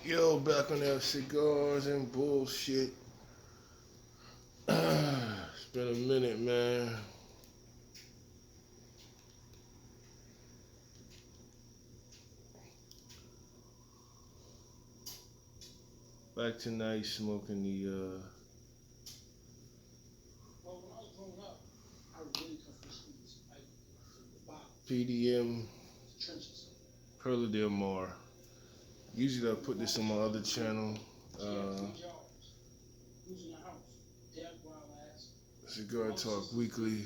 Yo, back on that cigars and bullshit. It's been a minute, man. Back tonight smoking the PDM Perla Del Mar. Usually I put this on my other channel, Cigar Talk Weekly.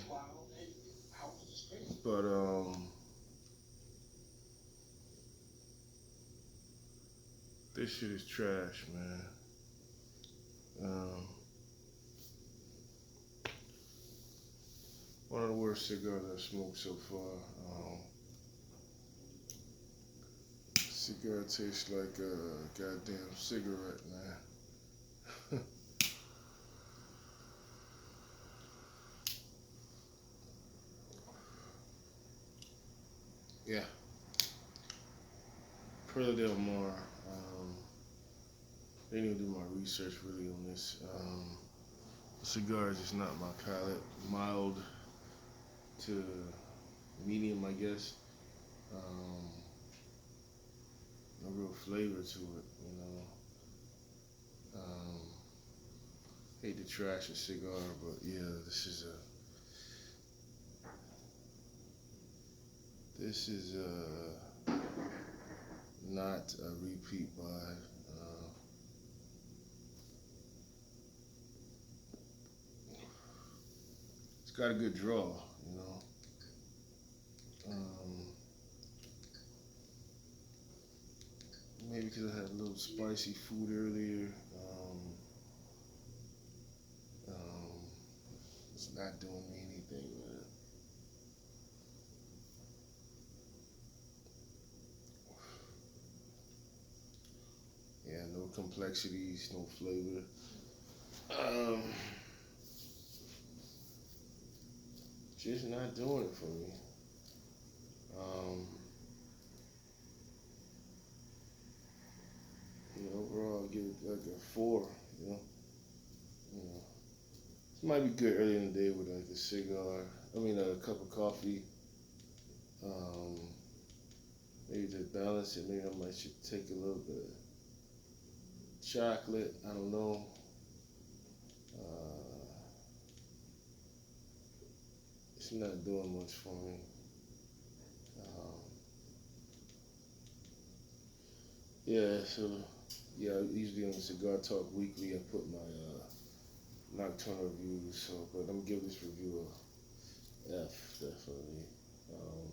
But this shit is trash, man. Um, one of the worst cigars I've smoked so far. Cigar tastes like a goddamn cigarette, man. Yeah, Perla Del Mar. Didn't even do my research really on this. Cigar is just not my palate. Mild to medium, I guess. Um, no real flavor to it. Hate to trash a cigar, but yeah, this is not a repeat buy. It's got a good draw. Um, Maybe because I had a little spicy food earlier. Um, it's not doing me anything, man. Yeah, no complexities, no flavor. Um, just not doing it for me. Um, Overall, I give it like a 4. You know, you know. This might be good early in the day with like a cigar. I mean, a cup of coffee. Um, Maybe to balance it, maybe I might should take a little bit of chocolate. I don't know. Uh, it's not doing much for me. Um, yeah, so yeah, usually on Cigar Talk Weekly, I put my nocturnal reviews. So, but I'm gonna give this review a F, definitely. Um,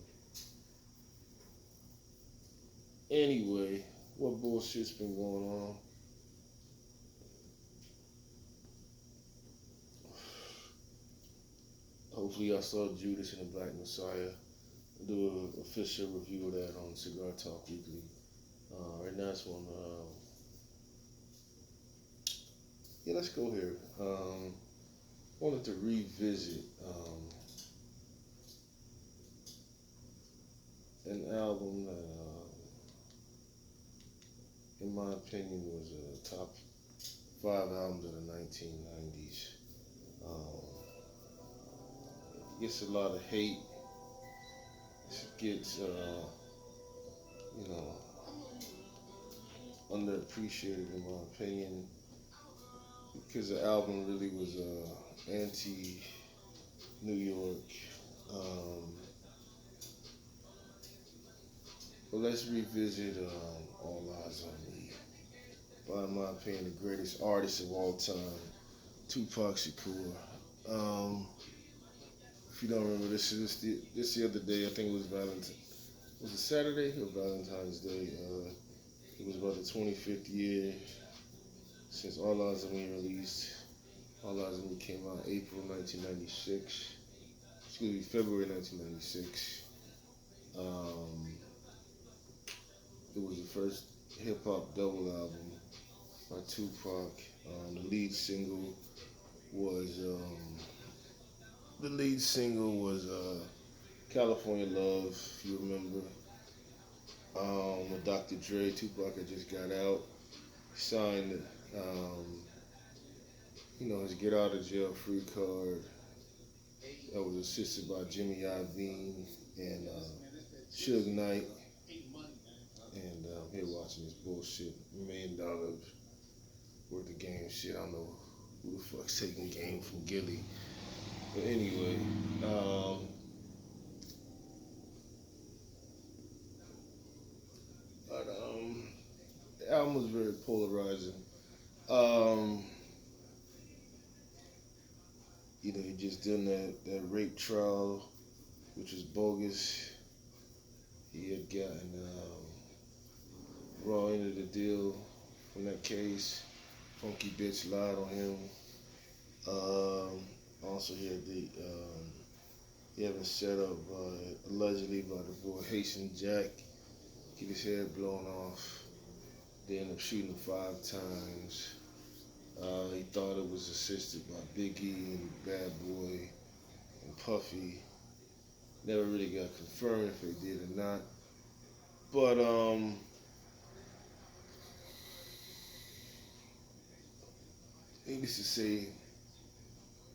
anyway, what bullshit's been going on? Hopefully, y'all saw Judas and the Black Messiah. I'll do an official review of that on Cigar Talk Weekly. Right now, it's on. Yeah, let's go here. Wanted to revisit an album that, in my opinion, was a top 5 albums of the 1990s. Gets a lot of hate. It gets, you know, underappreciated in my opinion because the album really was anti New York. Um, but let's revisit All Eyez On Me. By my opinion, the greatest artist of all time, 2Pac Shakur. Um, if you don't remember, this the other day. I think it was Valentine. Was it Saturday or Valentine's Day? It was about the 25th year since All Eyez On Me released. All Eyez On Me came out April 1996. Excuse me, February 1996. Um, it was the first hip hop double album by Tupac. The lead single was California Love, if you remember. With Dr. Dre, Tupac had just got out. signed, his get out of jail free card that was assisted by Jimmy Iovine and Suge Knight. And I'm here watching this bullshit $1 million worth of game shit. I don't know who the fuck's taking game from Gilly. But anyway, but, the album was very polarizing. Um, he just done that rape trial, which was bogus. He had gotten raw end of the deal from that case. Funky bitch lied on him. Also, he had been set up allegedly by the boy Haitian Jack. Get his head blown off. They ended up shooting him 5 times. He thought it was assisted by Biggie and Bad Boy and Puffy. Never really got confirmed if they did or not. But needless to say,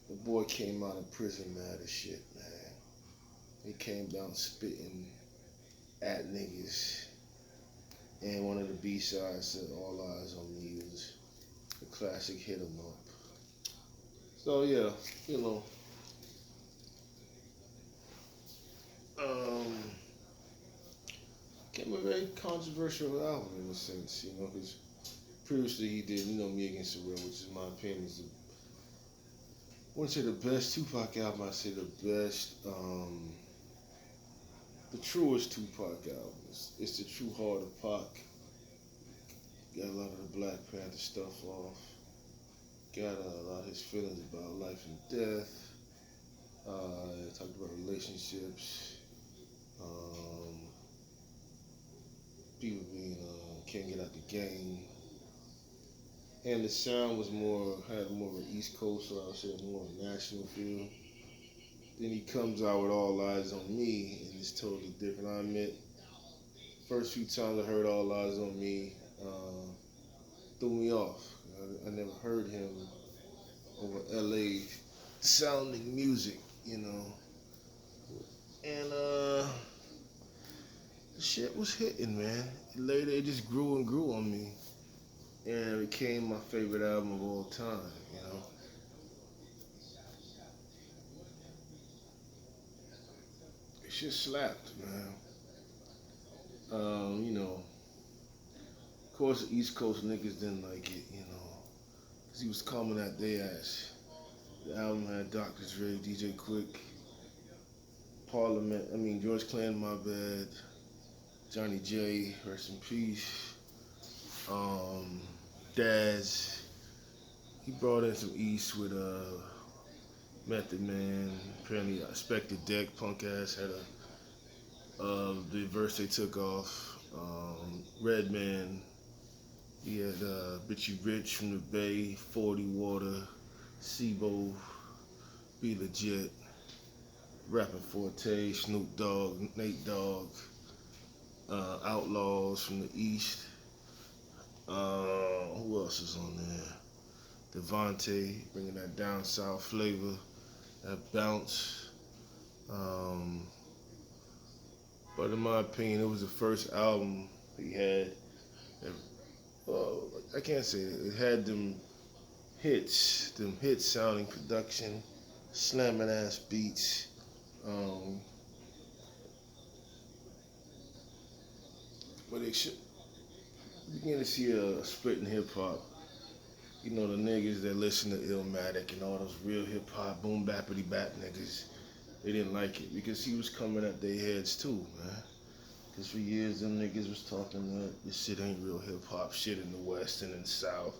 the boy came out of prison mad as shit, man. He came down spitting at niggas. And one of the B-sides said All Eyes on Me was the classic Hit 'em Up. So yeah, came a very controversial album in a sense, because previously he did, Me Against the World, which in my opinion is I wouldn't say the best Tupac album, I'd say the best, the truest Tupac album. It's the true heart of Pac. Got a lot of the Black Panther stuff off. Got a lot of his feelings about life and death. Talked about relationships. People being can't get out the game. And the sound had more of an East Coast, so I would say more of a national feel. Then he comes out with All Eyes on Me, and it's totally different. I admit, first few times I heard All Eyes on Me, threw me off. I never heard him over LA sounding music. And the shit was hitting, man. Later it just grew and grew on me. And it became my favorite album of all time. It just slapped, man. Of course the East Coast niggas didn't like it, because he was coming at their ass. The album had Dr. Dre, DJ Quick, George Clinton, my bad, Johnny J, rest in peace, Daz. He brought in some East with Method Man. Apparently, I expected Deck, punk ass had the verse they took off. Redman, he had Bitchy Rich from the Bay, 40 Water, Sibo, Be Legit, Rapping Forte, Snoop Dogg, Nate Dogg, Outlaws from the East. Who else is on there? Devontae, bringing that down south flavor, that bounce. But in my opinion, it was the first album he had. Well, I can't say it. It had them hits sounding production, slamming ass beats. But it should begin to see a split in hip hop. The niggas that listen to Illmatic and all those real hip hop, boom bappity bap niggas, they didn't like it because he was coming at their heads too, man. Because for years, them niggas was talking that this shit ain't real hip hop shit in the West and in the South.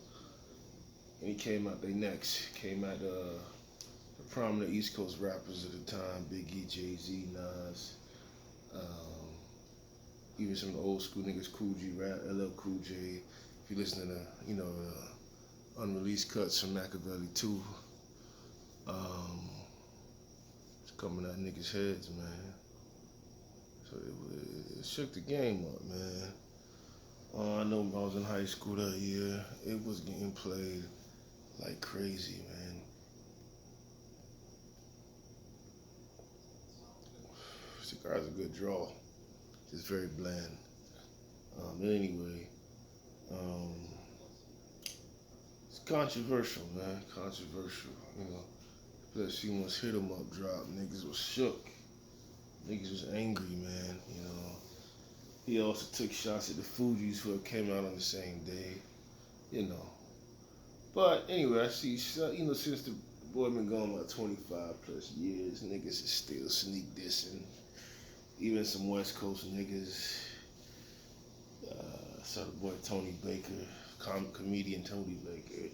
And he came out their necks, came at the prominent East Coast rappers at the time, Biggie, Jay-Z, Nas, even some of the old school niggas, Cool G Rap, LL Cool J. If you listen to unreleased cuts from Machiavelli 2, it's coming at niggas' heads, man. So it shook the game up, man. I know when I was in high school that year, it was getting played like crazy, man. Cigar's a good draw. It's very bland. Anyway, um, it's controversial, man. Controversial, you know. Plus, she must hit 'em up drop. Niggas was shook. Niggas was angry, man. You know. He also took shots at the Fugees who came out on the same day. You know. But anyway, I see, you know, since the boy been gone about 25 plus years, niggas is still sneak dissing. Even some West Coast niggas. Saw the boy Tony Baker, comedian Tony Baker.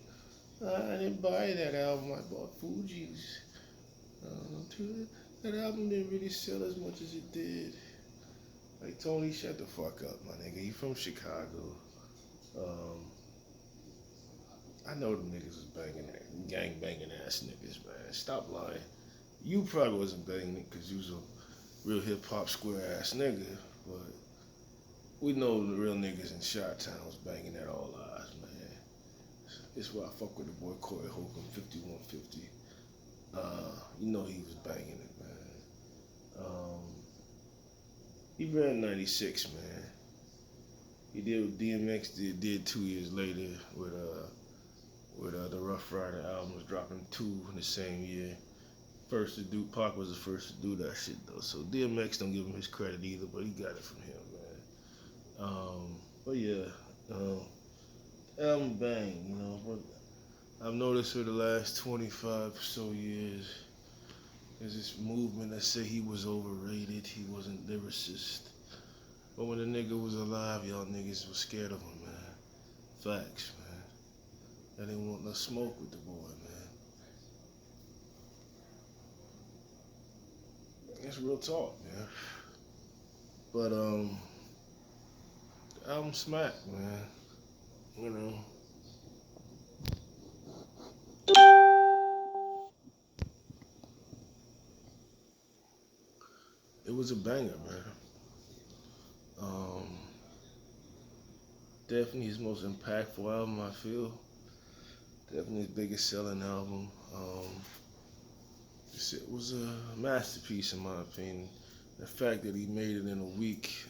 I didn't buy that album. I bought Fugees. That album didn't really sell as much as it did. Like, Tony, shut the fuck up, my nigga. You from Chicago. Um, I know them niggas was banging that, gang banging ass niggas, man. Stop lying. You probably wasn't banging it because you was a real hip hop square ass nigga, but we know the real niggas in Chi-Town was banging that all eyes, man. It's why I fuck with the boy Corey Holcomb, 5150. You know he was banging it, man. He ran 96, man. He did what DMX did 2 years later with the Rough Rider album was dropping 2 in the same year. First to do, Pac was the first to do that shit though. So DMX don't give him his credit either, but he got it from him, man. But yeah, album bang, you know. But I've noticed for the last 25 or so years, there's this movement that say he was overrated, he wasn't lyricist. But when the nigga was alive, y'all niggas was scared of him, man. Facts, man. They didn't want no smoke with the boy, man. That's real talk, man. But the album smacked, man. You know. It was a banger, man. Um, Definitely his most impactful album, I feel. Definitely his biggest selling album. It was a masterpiece in my opinion. The fact that he made it in a week,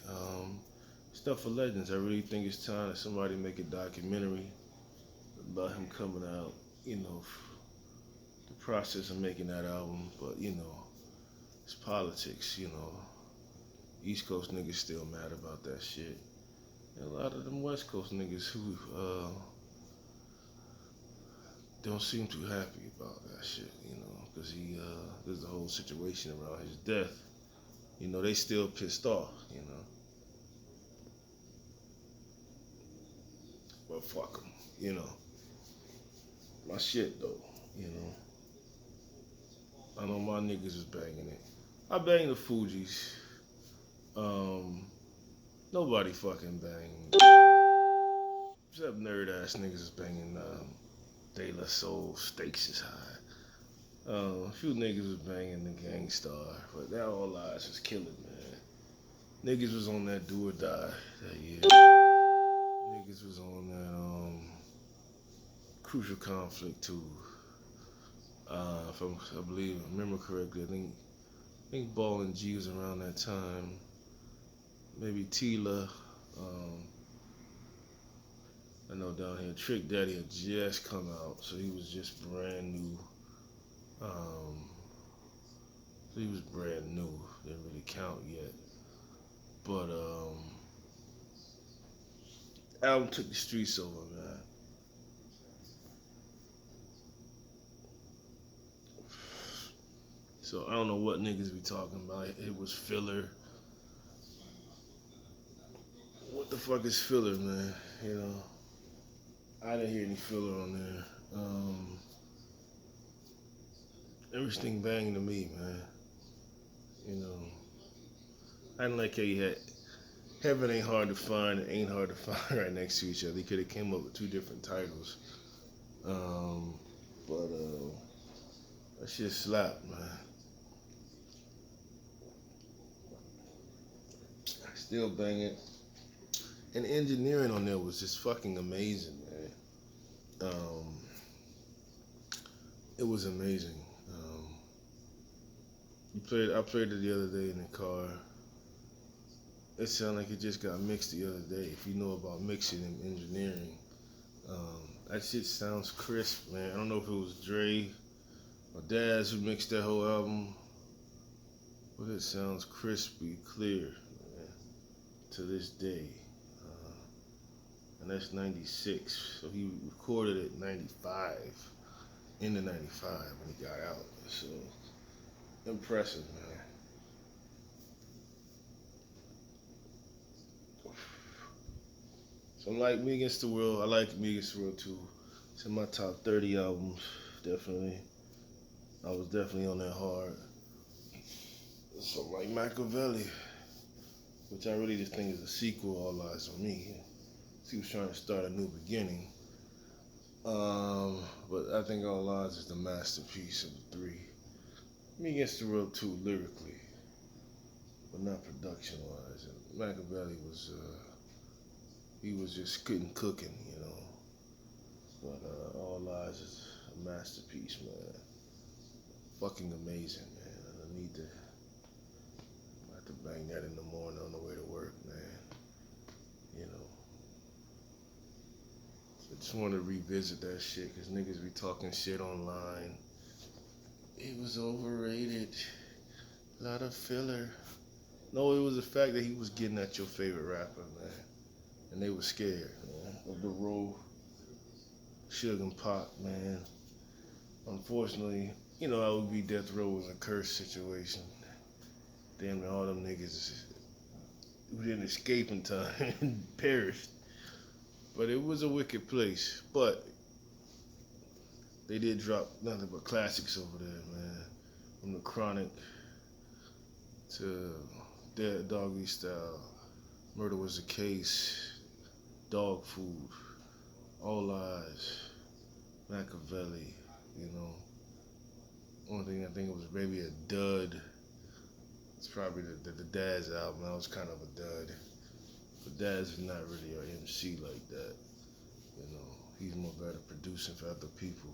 stuff for legends. I really think it's time that somebody make a documentary about him coming out. You know, the process of making that album. But you know, it's politics. You know, East Coast niggas still mad about that shit. And a lot of them West Coast niggas who don't seem too happy about that shit, you know, because there's the whole situation around his death. You know, they still pissed off, you know. But fuck them, you know. My shit though, you know. I know my niggas was banging it. I banged the Fugees. Nobody fucking banged. Except nerd ass niggas is banging De La Soul, Stakes is High. A few niggas was banging the Gangstar, but that all lies was killing, man. Niggas was on that Do or Die that year. Niggas was on that Crucial Conflict too. If I believe, I remember correctly, I think Ball and G was around that time. Maybe Tila. I know down here, Trick Daddy had just come out, so he was just brand new. So he was brand new, didn't really count yet. But album took the streets over, man. So I don't know what niggas be talking about. It was filler. What the fuck is filler, man? You know, I didn't hear any filler on there. Everything banging to me, man. You know, I didn't like how you had Heaven Ain't Hard to Find and Ain't Hard to Find right next to each other. They could have came up with 2 different titles. But that shit slapped, man. Still banging. And engineering on there was just fucking amazing, man. It was amazing. I played it the other day in the car. It sounded like it just got mixed the other day. If you know about mixing and engineering, that shit sounds crisp, man. I don't know if it was Dre or Daz who mixed that whole album, but it sounds crispy, clear, man, to this day. And that's 96. So he recorded it 95, into 95 when he got out. So impressive, man. So like Me Against the World, I like Me Against the World too. It's in my top 30 albums, definitely. I was definitely on that hard. Something like Machiavelli, which I really just think is a sequel, All Eyez On Me. He was trying to start a new beginning. But I think All Eyez is the masterpiece of the three. Me Against the World too, lyrically, but not production-wise. And Machiavelli was, he was just cooking, you know. But All Eyez is a masterpiece, man. Fucking amazing, man. I have to bang that in the morning on the way to work, man. You know. I just want to revisit that shit because niggas be talking shit online. It was overrated. A lot of filler. No, it was the fact that he was getting at your favorite rapper, man. And they were scared, man, of the role. Suge and Pac, man. Unfortunately, you know, I would be Death Row was a cursed situation. Damn near all them niggas who didn't escape in time perished. But it was a wicked place. But they did drop nothing but classics over there, man. From The Chronic to Dead Doggy Style, Murder Was a Case, Dog Food, All Eyez, Machiavelli, you know. Only thing I think it was maybe a dud. It's probably the Daz album. That was kind of a dud. But Daz is not really an MC like that. You know, he's more better producing for other people.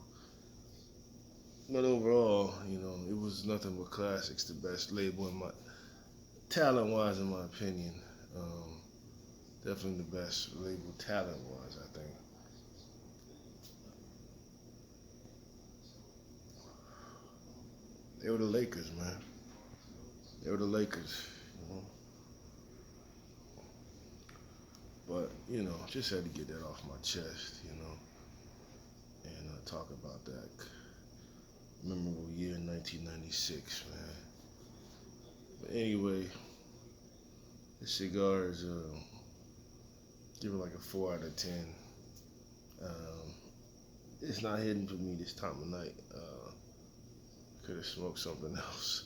But overall, you know, it was nothing but classics. The best label in my talent-wise, in my opinion. Definitely the best label talent-wise, I think. They were the Lakers, man. They were the Lakers, you know. But, you know, just had to get that off my chest, you know, and talk about that memorable year 1996, man. But anyway, this cigar is, give it like a 4 out of 10. It's not hitting for me this time of night. Could have smoked something else.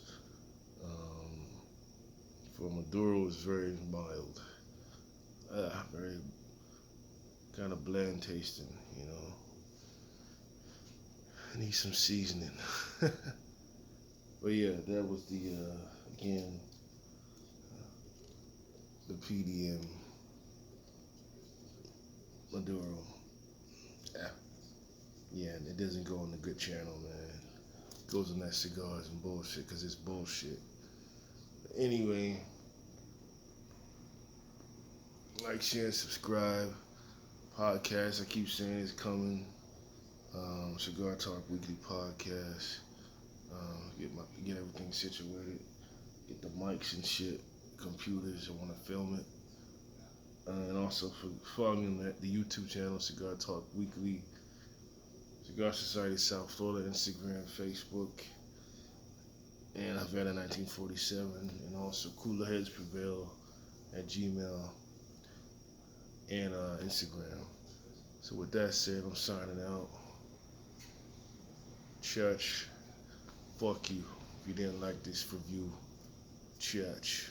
For Maduro, it's very mild. Very kind of bland tasting, you know. I need some seasoning. But yeah, that was the, again, the PDM Maduro. Yeah, and it doesn't go on the good channel, man. It goes on that cigars and bullshit, because it's bullshit. But anyway, like, share, subscribe. Podcast, I keep saying it's coming. Cigar Talk Weekly Podcast. Get everything situated. Get the mics and shit. Computers, I want to film it. And also follow me on the YouTube channel, Cigar Talk Weekly. Cigar Society South Florida, Instagram, Facebook. And Havana 1947. And also Cooler Heads Prevail at Gmail and Instagram. So with that said, I'm signing out. Church, fuck you. If you didn't like this review, church.